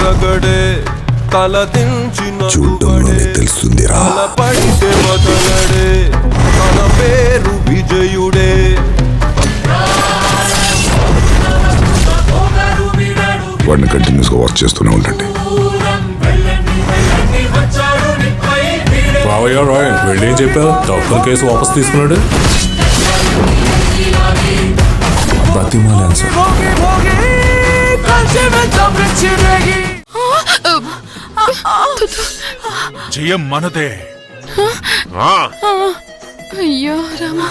రగడే తలదించిన చూడ్డంలోనే తెలుస్తుందిరా. పడితే వదలడే తన పేరు విజయుడే. వాడిని కంటిన్యూస్ గా వర్క్ చేస్తూనే ఉండండి. రావయ్యా రాయ్, వెళ్ళేం చెప్పావు? తక్కువ కేసు వాపస్ తీసుకున్నాడు. బతిమాలాను సార్. జయం మనదే. అయ్యో రామా.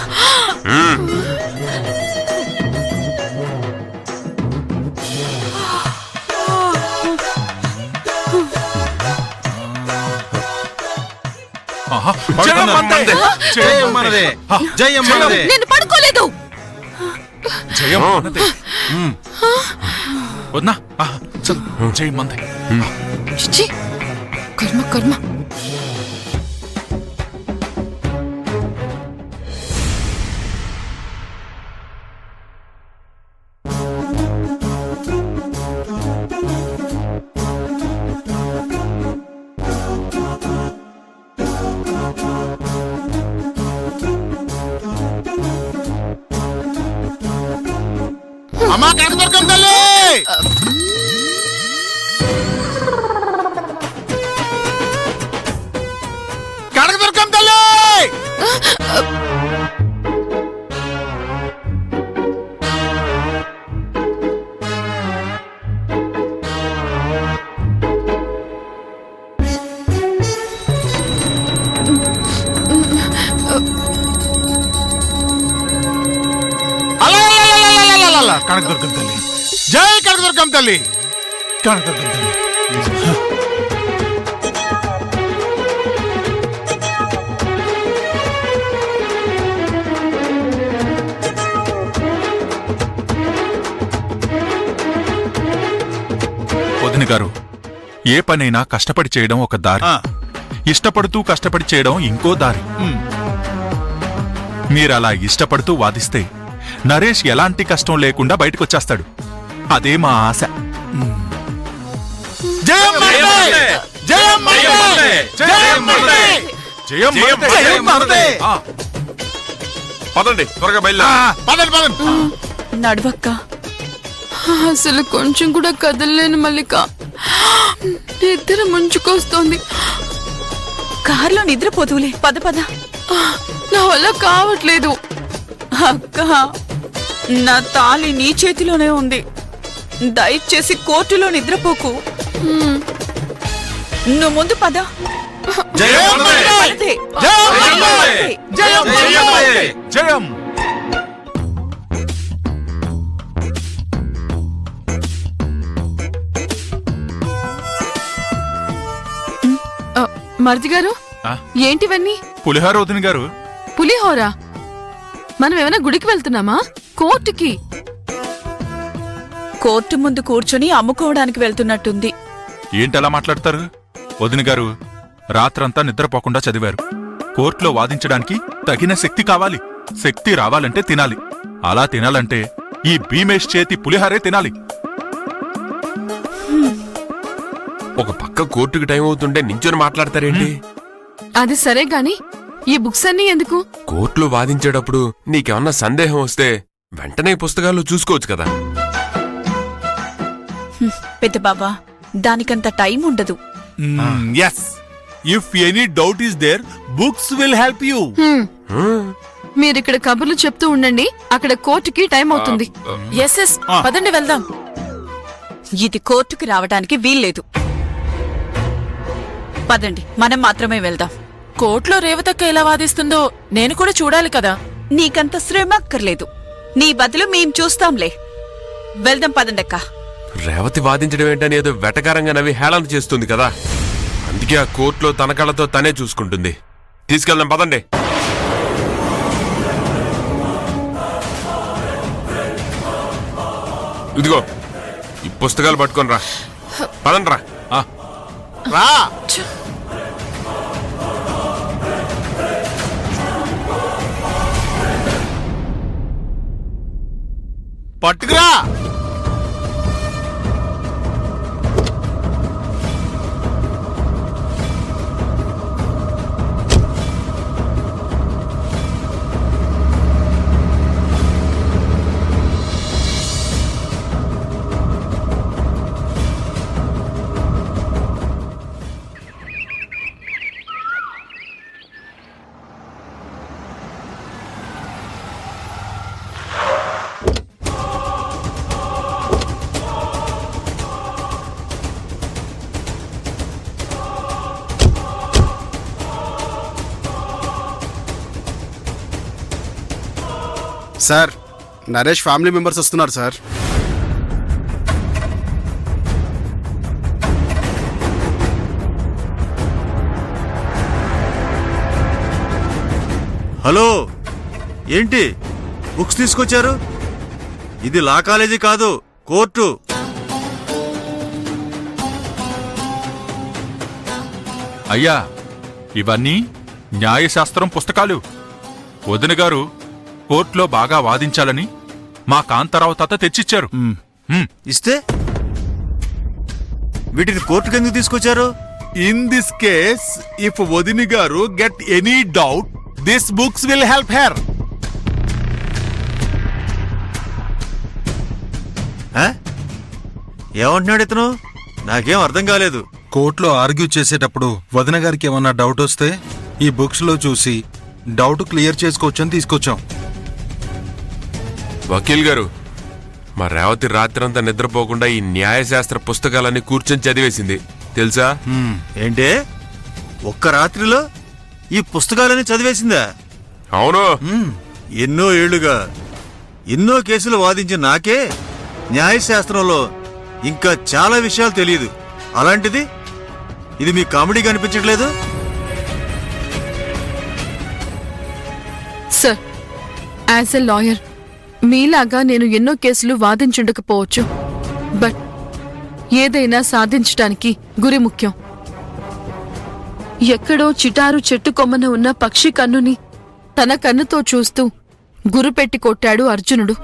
నేను పడుకోలేదు. జయం మనదే. వద్నా జయం మనదే. కర్మ కర్మ. అమ్మా కనకదుర్గం తల్లి, కనకదుర్గం తల్లి. కనకదుర్గం తల్లి, జై కనకదుర్గం తల్లి, కనకదుర్గం తల్లి. వదిన గారు, ఏ పనైనా కష్టపడి చేయడం ఒక దారి, ఇష్టపడుతూ కష్టపడి చేయడం ఇంకో దారి. మీరలా ఇష్టపడుతూ వాదిస్తే నరేష్ ఎలాంటి కష్టం లేకుండా బయటకొచ్చేస్తాడు. అదే మా ఆశ. పదండి, త్వరగా బయలుదేరండి. నడవక్క. అసలు కొంచెం కూడా కదలలేను మల్లిక. నిద్ర ముంచుకొస్తోంది. కారులో నిద్రపోతులే. పద పద. నా వల్ల కావట్లేదు అక్క. నా తాళి నీ చేతిలోనే ఉంది. దయచేసి కోర్టులో నిద్రపోకు. నువ్వు ముందు పద. జయం. మరిది గారు, ఏంటివన్నీ? పులిహోర వదిన గారు. పులిహోర? మనం ఏమైనా గుడికి వెళ్తున్నామా? కోర్టుకి. కోర్టు ముందు కూర్చొని అమ్ముకోవడానికి వెళ్తున్నట్టుంది. ఏంటలా మాట్లాడతారు? వదిన గారు రాత్రంతా నిద్రపోకుండా చదివారు. కోర్టులో వాదించడానికి తగిన శక్తి కావాలి. శక్తి రావాలంటే తినాలి. అలా తినాలంటే ఈ భీమేష్ చేతి పులిహారే తినాలి. ఒక పక్క కోర్టుకి టైం అవుతుంటే నించొని మాట్లాడతారేంటి? అది సరే గాని ఈ బుక్స్ అన్నీ ఎందుకు? కోర్టులో వాదించేటప్పుడు నీకేమన్నా సందేహం వస్తే వెంటనే పుస్తకాల్లో చూసుకోవచ్చు కదా. పెద్ద బాబా, దానికంత టైం ఉండదు. yes, if any doubt is there, books will help you. మీరిక్కడ కబుర్లు చెప్తూ ఉండండి, అక్కడ కోర్టుకి టైం అవుతుంది. ఎస్ ఎస్, పదండి వెళ్దాం. ఇది కోర్టుకి రావడానికి వీల్లేదు. పదండి, మనం మాత్రమే వెళ్దాం. కోర్టులో రేవతక్క ఎలా వాదిస్తుందో నేను కూడా చూడాలి కదా. నీకంత శ్రమ అక్కర్లేదు. నీ బదులు మేం చూస్తాంలే. వెళ్దాం పదండక్క. రేవతి వాదించడం ఏంటని ఏదో వెటకారంగా నవ్వి హేళన చేస్తుంది కదా. అందుకే ఆ కోర్టులో తన కళ్ళతో తనే చూసుకుంటుంది. తీసుకెళ్దాం పదండి. ఇదిగో ఈ పుస్తకాలు పట్టుకొని రా. పదండి రా. రా. పట్టుకురా. సార్ నరేష్ ఫ్యామిలీ మెంబర్స్ వస్తున్నారు సార్. హలో, ఏంటి బుక్స్ తీసుకొచ్చారు? ఇది లా కాలేజీ కాదు, కోర్టు. అయ్యా, ఇవన్నీ న్యాయశాస్త్రం పుస్తకాలు. వదిన గారు కోర్టులో బాగా వాదించాలని మా కాంతారావు తాత తెచ్చిచ్చారు. ఇస్తే వీటిని కోర్టుకు ఎందుకు తీసుకొచ్చారు? In this case, if Vodini garu get any doubt, these books will help her. ఏమంటున్నాడు ఇతను? నాకేం అర్థం కాలేదు. కోర్టులో ఆర్గ్యూ చేసేటప్పుడు వదిన గారికి ఏమన్నా డౌట్ వస్తే ఈ బుక్స్ లో చూసి డౌట్ క్లియర్ చేసుకోవచ్చని తీసుకొచ్చాం. వకీల్ గారు, మా రేవతి రాత్రంతా నిద్రపోకుండా ఈ న్యాయశాస్త్ర పుస్తకాలన్నీ కూర్చొని చదివేసింది తెలుసా? ఏంటే ఒక్క రాత్రిలో ఈ పుస్తకాలని చదివేసిందా? అవును. ఎన్నో ఏళ్లుగా ఎన్నో కేసులు వాదించిన నాకే న్యాయశాస్త్రంలో ఇంకా చాలా విషయాలు తెలియదు. అలాంటిది ఇది మీ కామెడీగా అనిపించట్లేదు? సార్, యాజ్ ఎ లాయర్ మీలాగా నేను ఎన్నో కేసులు వాదించుండకపోవచ్చు. బట్ ఏదైనా సాధించటానికి గురి ముఖ్యం. ఎక్కడో చిటారు చెట్టు కొమ్మన ఉన్న పక్షి కన్నుని తన కన్నుతో చూస్తూ గురిపెట్టి కొట్టాడు అర్జునుడు.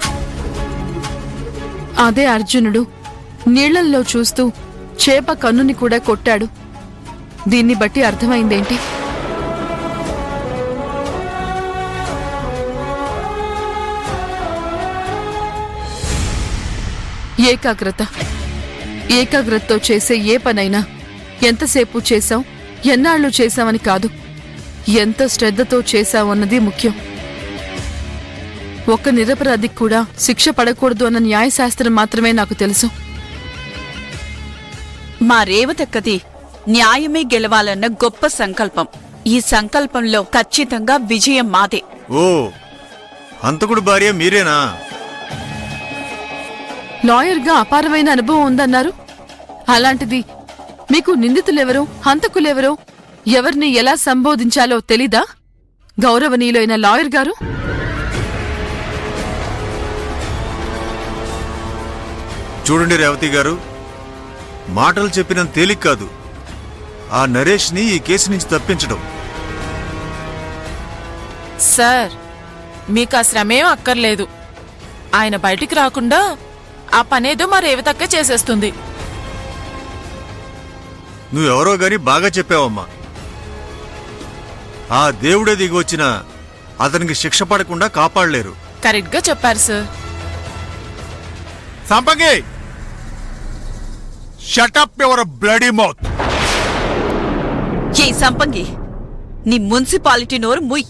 అదే అర్జునుడు నీళ్లల్లో చూస్తూ చేప కన్నుని కూడా కొట్టాడు. దీన్ని బట్టి అర్థమైందేంటి? ఏకాగ్రతతో చేసే ఏ పనైనా ఎంతసేపు చేశాం, ఎన్నాళ్ళు చేశామని కాదు, ఎంత శ్రద్ధతో చేశామన్నది ముఖ్యం. ఒక్క నిరపరాధికి కూడా శిక్ష పడకూడదు అన్న న్యాయశాస్త్రం మాత్రమే నాకు తెలుసు. మా రేవతక్కది న్యాయమే గెలవాలన్న గొప్ప సంకల్పం. ఈ సంకల్పంలో ఖచ్చితంగా విజయం మాదే. ఓ, హంతకుడు భార్య మీరేనా? లాయర్గా అపారమైన అనుభవం ఉందన్నారు. అలాంటిది మీకు నిందితులెవరో హంతకులెవరో ఎవరిని ఎలా సంబోధించాలో తెలీదా గౌరవనీయులైన లాయర్ గారు? చూడండి రేవతి గారు, మాటలు చెప్పినంత తేలిక కాదు ఆ నరేష్ని ఈ కేసు నుంచి తప్పించడం. సార్, మీకు ఆ శ్రమేం అక్కర్లేదు. ఆయన బయటికి రాకుండా ఆ పనేదో మా రేవతక్క చేసేస్తుంది. నువ్వెవరో గాని బాగా చెప్పావమ్మా. ఆ దేవుడే దిగి వచ్చినా అతనికి శిక్ష పడకుండా కాపాడలేరు. కరెక్ట్ గా చెప్పారు సార్. సంపంగి, shut up your bloody mouth. ఏ సంపంగి, నీ మున్సిపాలిటీ నోరు ముయ్.